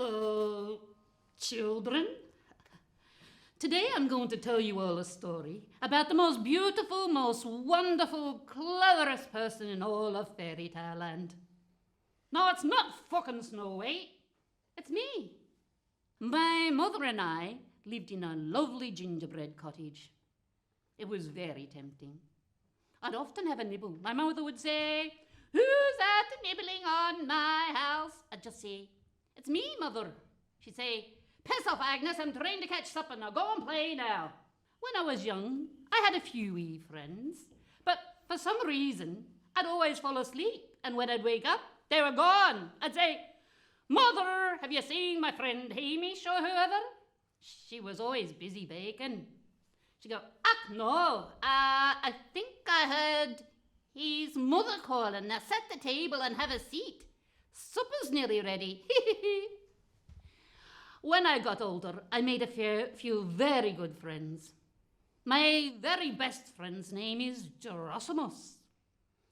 Hello, children. Today I'm going to tell you all a story about the most beautiful, most wonderful, cleverest person in all of fairy tale land. No, it's not fucking Snow White. It's me. My mother and I lived in a lovely gingerbread cottage. It was very tempting. I'd often have a nibble. My mother would say, "Who's that nibbling on my house?" I'd just say, "It's me, Mother." She'd say, "Piss off, Agnes, I'm trying to catch supper. Now go and play now." When I was young, I had a few wee friends, but for some reason, I'd always fall asleep, and when I'd wake up, they were gone. I'd say, "Mother, have you seen my friend Hamish or whoever?" She was always busy baking. She'd go, no, I think I heard his mother calling. Now set the table and have a seat. Supper's nearly ready." When I got older, I made a few very good friends. My very best friend's name is Gerasimus.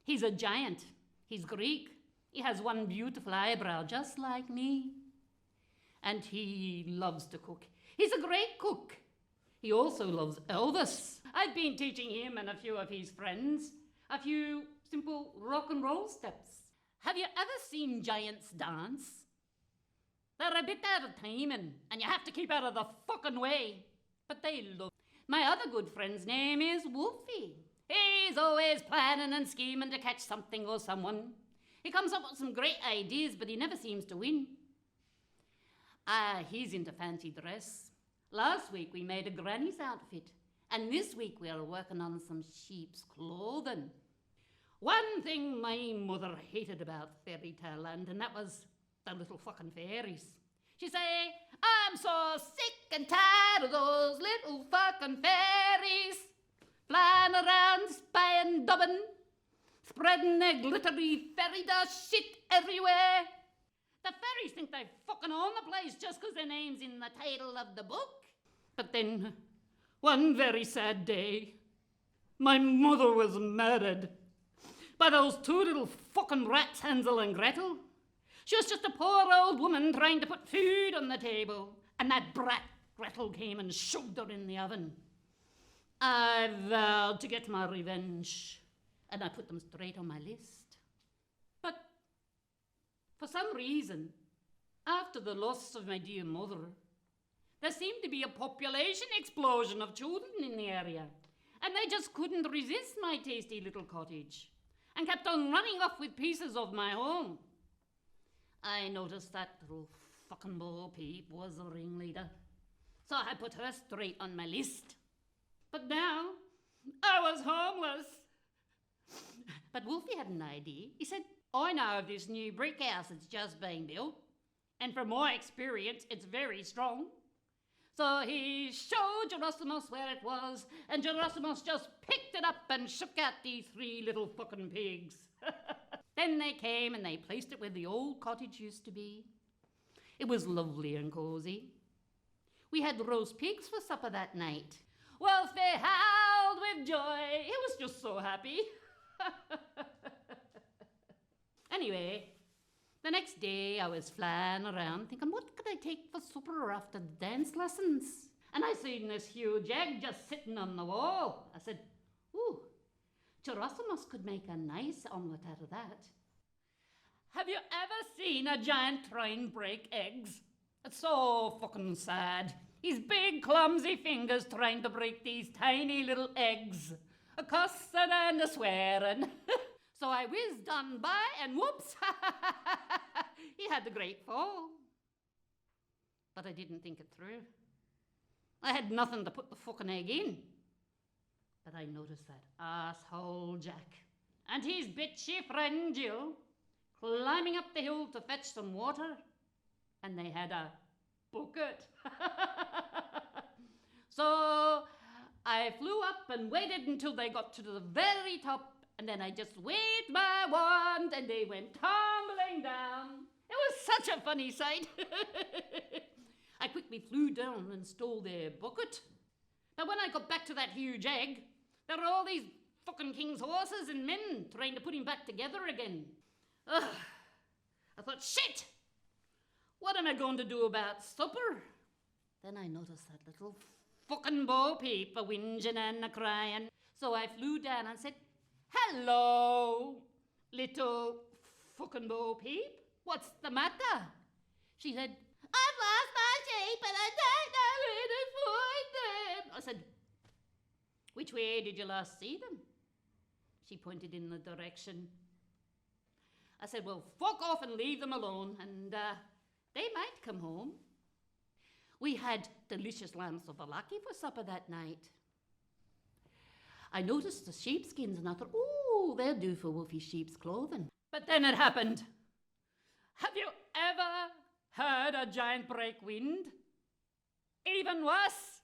He's a giant. He's Greek. He has one beautiful eyebrow, just like me. And he loves to cook. He's a great cook. He also loves Elvis. I've been teaching him and a few of his friends a few simple rock and roll steps. Have you ever seen giants dance? They're a bit out of timing, and you have to keep out of the fucking way. But they love. My other good friend's name is Wolfie. He's always planning and scheming to catch something or someone. He comes up with some great ideas, but he never seems to win. He's into fancy dress. Last week we made a granny's outfit, and this week we are working on some sheep's clothing. One thing my mother hated about fairy tale land, and that was the little fucking fairies. She'd say, "I'm so sick and tired of those little fucking fairies flying around, spying, dubbing, spreading their glittery fairy dust shit everywhere. The fairies think they fucking own the place just 'cause their name's in the title of the book." But then, one very sad day, my mother was murdered by those two little fucking rats, Hansel and Gretel. She was just a poor old woman trying to put food on the table, and that brat Gretel came and shoved her in the oven. I vowed to get my revenge, and I put them straight on my list. But for some reason, after the loss of my dear mother, there seemed to be a population explosion of children in the area, and they just couldn't resist my tasty little cottage and kept on running off with pieces of my home. I noticed that little fucking Bo Peep was the ringleader, so I put her straight on my list. But now I was homeless. But Wolfie had an idea. He said, "I know of this new brick house that's just being built, and from my experience, it's very strong." So he showed Gerasimus where it was, and Gerasimus just picked it up and shook out these three little fucking pigs. Then they came and they placed it where the old cottage used to be. It was lovely and cosy. We had roast pigs for supper that night. Wolfie howled with joy. He was just so happy. Anyway, the next day I was flying around thinking, what could I take for supper after the dance lessons? And I seen this huge egg just sitting on the wall. I said, "Ooh, Gerasimus could make a nice omelette out of that." Have you ever seen a giant try and break eggs? It's so fucking sad. His big clumsy fingers trying to break these tiny little eggs. A cussing and a swearing. So I whizzed on by and whoops, he had the great fall. But I didn't think it through. I had nothing to put the fucking egg in. But I noticed that asshole Jack and his bitchy friend Jill climbing up the hill to fetch some water, and they had a bucket. So I flew up and waited until they got to the very top, and then I just waved my wand and they went tumbling down. It was such a funny sight. I quickly flew down and stole their bucket. But when I got back to that huge egg, there were all these fucking king's horses and men trying to put him back together again. Ugh. I thought, shit! What am I going to do about supper? Then I noticed that little fucking Bo Peep a whinging and a crying. So I flew down and said, "Hello, little fucking Bo Peep. What's the matter?" She said, "I've lost my sheep and I don't know where to find them." I said, "Which way did you last see them?" She pointed in the direction. I said, "Well, fuck off and leave them alone, and they might come home." We had delicious lamb souvlaki for supper that night. I noticed the sheepskins and I thought, "Ooh, they'll do for Wolfie Sheep's clothing." But then it happened. Have you ever heard a giant break wind? Even worse,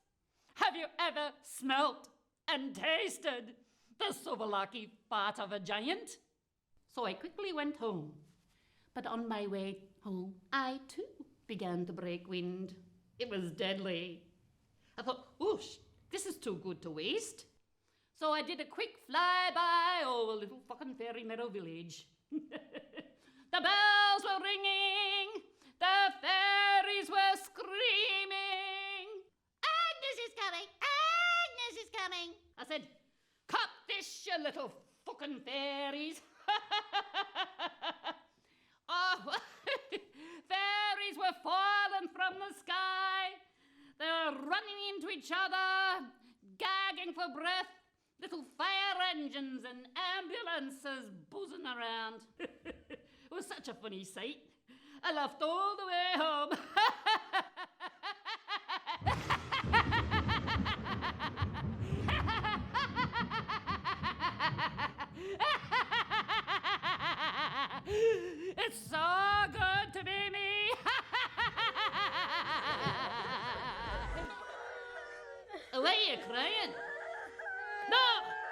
have you ever smelt and tasted the souvlaki fart of a giant? So I quickly went home. But on my way home, I too began to break wind. It was deadly. I thought, "Oosh, this is too good to waste." So I did a quick flyby over a little fucking fairy meadow village. The bells were ringing. The fairies were screaming. "Agnes is coming! Agnes is coming!" I said, "Cut this, you little fucking fairies." Oh, fairies were falling from the sky. They were running into each other, gagging for breath, little fire engines and ambulances buzzing around. It was such a funny sight. I laughed all the way home. It's so good to be me. Why are you crying? No,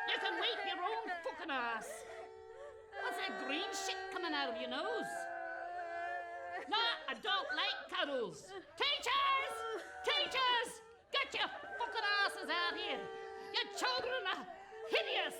you can wipe your own fucking ass. What's that green shit coming out of your nose? No, I don't like cuddles. Teachers! Teachers! Get your fucking asses out here. Your children are hideous.